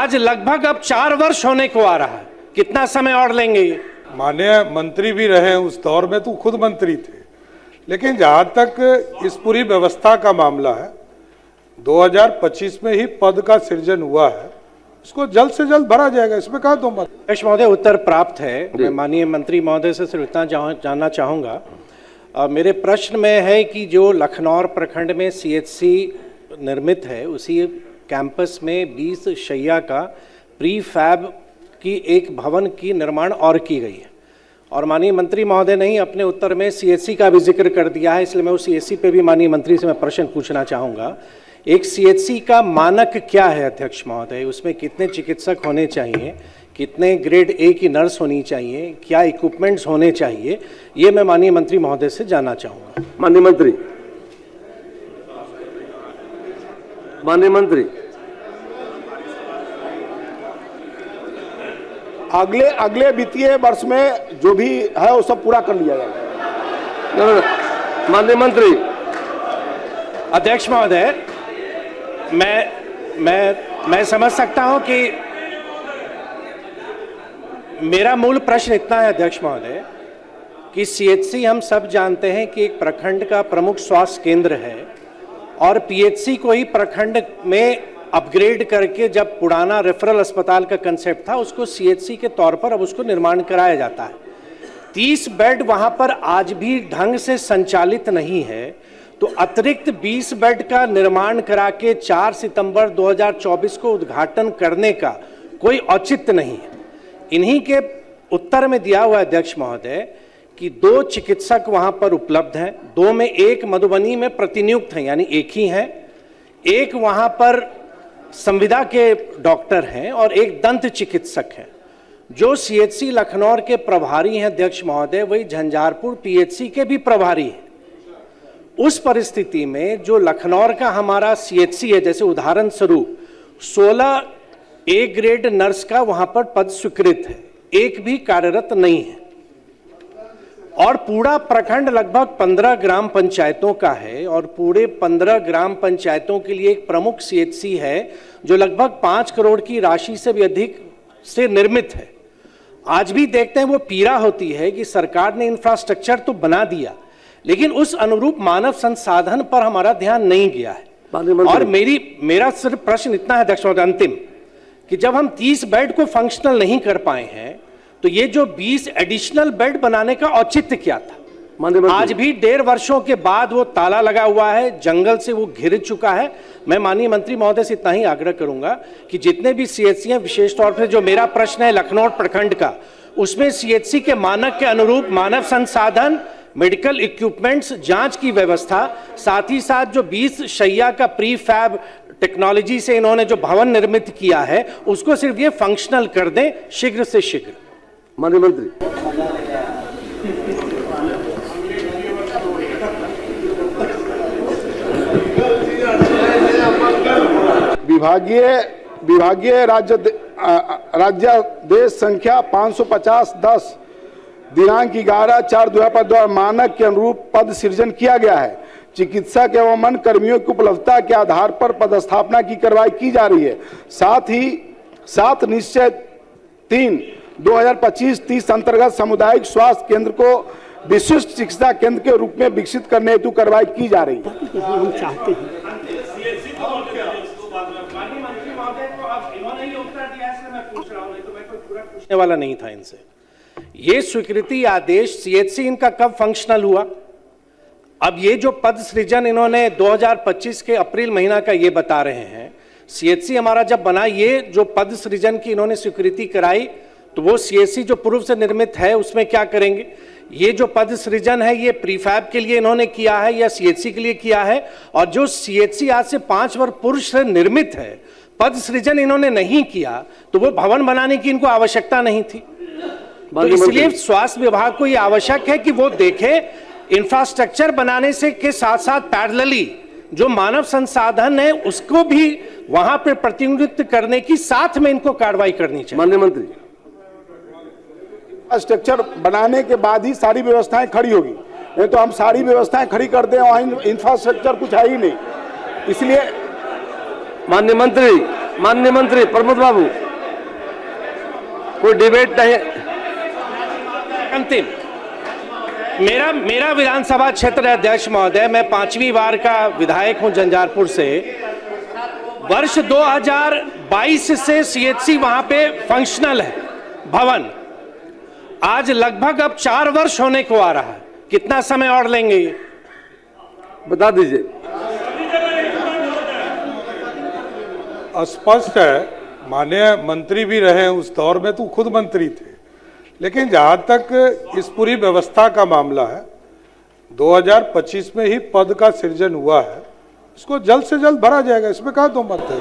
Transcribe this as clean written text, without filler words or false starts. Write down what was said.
आज लगभग अब 4 वर्ष होने को आ रहा है, कितना समय और लेंगे ये? माननीय मंत्री भी रहे उस दौर में, तो खुद मंत्री थे। लेकिन जहां तक इस पूरी व्यवस्था का मामला है, 2025 में ही पद का सृजन हुआ है, इसको जल्द से जल्द भरा जाएगा, इसमें कहा दो मत। अध्यक्ष महोदय, उत्तर प्राप्त है। मैं माननीय मंत्री महोदय से सिर्फ इतना जानना चाहूँगा, मेरे प्रश्न में है कि जो लखनौर प्रखंड में सीएचसी निर्मित है, उसी कैंपस में 20 शैय्या का प्री फैब की एक भवन की निर्माण और की गई है, और माननीय मंत्री महोदय ने ही अपने उत्तर में सीएचसी का भी जिक्र कर दिया है, इसलिए मैं उस सीएचसी पे भी माननीय मंत्री से मैं प्रश्न पूछना चाहूँगा। एक सीएचसी का मानक क्या है अध्यक्ष महोदय? उसमें कितने चिकित्सक होने चाहिए, कितने ग्रेड ए की नर्स होनी चाहिए, क्या इक्विपमेंट्स होने चाहिए, ये मैं माननीय मंत्री महोदय से जानना चाहूँगा। माननीय मंत्री अगले वित्तीय वर्ष में जो भी है वो सब पूरा कर लिया जाएगा। माननीय मंत्री। अध्यक्ष महोदय, मैं समझ सकता हूं कि मेरा मूल प्रश्न इतना है अध्यक्ष महोदय कि सीएचसी हम सब जानते हैं कि एक प्रखंड का प्रमुख स्वास्थ्य केंद्र है, और पीएचसी को ही प्रखंड में अपग्रेड करके जब पुराना रेफरल अस्पताल का कंसेप्ट था, उसको सीएचसी के तौर पर अब उसको निर्माण कराया जाता है। 30 बेड वहां पर आज भी ढंग से संचालित नहीं है, तो अतिरिक्त 20 बेड का निर्माण करा के 4 सितंबर 2024 को उद्घाटन करने का कोई औचित्य नहीं है। इन्हीं के उत्तर में दिया हुआ अध्यक्ष महोदय कि 2 चिकित्सक वहां पर उपलब्ध हैं, 2 में एक मधुबनी में प्रतिनियुक्त हैं, यानी एक ही हैं, एक वहां पर संविदा के डॉक्टर हैं और एक दंत चिकित्सक हैं। जो सीएचसी लखनौर के प्रभारी हैं अध्यक्ष महोदय, वही झंझारपुर पीएचसी के भी प्रभारी हैं। उस परिस्थिति में जो लखनौर का हमारा सीएचसी है, जैसे उदाहरण स्वरूप 16 ए ग्रेड नर्स का वहां पर पद स्वीकृत है, एक भी कार्यरत नहीं है, और पूरा प्रखंड लगभग 15 ग्राम पंचायतों का है, और पूरे 15 ग्राम पंचायतों के लिए एक प्रमुख सीएचसी है जो लगभग 5 करोड़ की राशि से भी अधिक से निर्मित है। आज भी देखते हैं वो पीड़ा होती है कि सरकार ने इंफ्रास्ट्रक्चर तो बना दिया, लेकिन उस अनुरूप मानव संसाधन पर हमारा ध्यान नहीं गया है। और मेरा सिर्फ प्रश्न इतना है अध्यक्ष महोदय अंतिम, कि जब हम 30 बेड को फंक्शनल नहीं कर पाए हैं, तो ये जो 20 एडिशनल बेड बनाने का औचित्य क्या था? आज भी 1.5 वर्षों के बाद वो ताला लगा हुआ है, जंगल से वो घिर चुका है। मैं माननीय मंत्री महोदय से इतना ही आग्रह करूंगा कि जितने भी सीएचसी हैं, विशेष तौर पर जो मेरा प्रश्न है लखनऊ प्रखंड का, उसमें सीएचसी के मानक के अनुरूप मानव संसाधन, मेडिकल इक्विपमेंट्स, जांच की व्यवस्था, साथ ही साथ जो 20 शैय्या का प्री फैब टेक्नोलॉजी से इन्होंने जो भवन निर्मित किया है, उसको सिर्फ ये फंक्शनल कर दें शीघ्र से शीघ्र। माननीय मंत्री। विभागीय राज्यादेश संख्या 550-10 दिनांक 11/4/2005 द्वारा मानक के अनुरूप पद सृजन किया गया है। चिकित्सक एवं अन्य कर्मियों की उपलब्धता के आधार पर पदस्थापना की कार्रवाई की जा रही है। साथ निश्चय 3/2025-30 अंतर्गत सामुदायिक स्वास्थ्य केंद्र को विशिष्ट चिकित्सा केंद्र के रूप में विकसित करने हेतु कार्रवाई की जा रही है। हम चाहते हैं पूछने वाला नहीं था इनसे। ये स्वीकृति आदेश सीएचसी इनका कब फंक्शनल हुआ? अब ये जो पद सृजन इन्होंने 2025 के अप्रैल महीना का ये बता रहे हैं, सीएचसी हमारा जब बना, ये जो पद सृजन की इन्होंने स्वीकृति कराई, तो वो सीएचसी जो पूर्व से निर्मित है उसमें क्या करेंगे? ये जो पद सृजन है ये प्रीफैब के लिए इन्होंने किया है या सीएचसी के लिए किया है? और जो सीएचसी आज से 5 वर्ष पूर्व से निर्मित है, पद सृजन इन्होंने नहीं किया, तो वो भवन बनाने की इनको आवश्यकता नहीं थी। तो इसलिए स्वास्थ्य विभाग को ये आवश्यक है कि वो देखे इंफ्रास्ट्रक्चर बनाने से के साथ साथ पैरेलली जो मानव संसाधन है उसको भी वहां पे प्रतिनिधित्व करने की साथ में इनको कार्रवाई करनी चाहिए। माननीय मंत्री। स्ट्रक्चर बनाने के बाद ही सारी व्यवस्थाएं खड़ी होगी, नहीं तो हम सारी व्यवस्थाएं खड़ी कर दें, वहां इंफ्रास्ट्रक्चर कुछ है ही नहीं। इसलिए माननीय मंत्री माननीय मंत्री प्रमोद बाबू, कोई डिबेट नहीं। अंतिम मेरा विधानसभा क्षेत्र अध्यक्ष महोदय, मैं 5वीं बार का विधायक हूं झंझारपुर से। वर्ष 2022 से सीएचसी वहां पे फंक्शनल है भवन। आज लगभग अब 4 वर्ष होने को आ रहा है। कितना समय और लेंगे ये? बता दीजिए। स्पष्ट है, माननीय मंत्री भी रहे उस दौर में, तो खुद मंत्री थे। लेकिन जहां तक इस पूरी व्यवस्था का मामला है, 2025 में ही पद का सृजन हुआ है, इसको जल्द से जल्द भरा जाएगा, इसमें कहा दो मत है।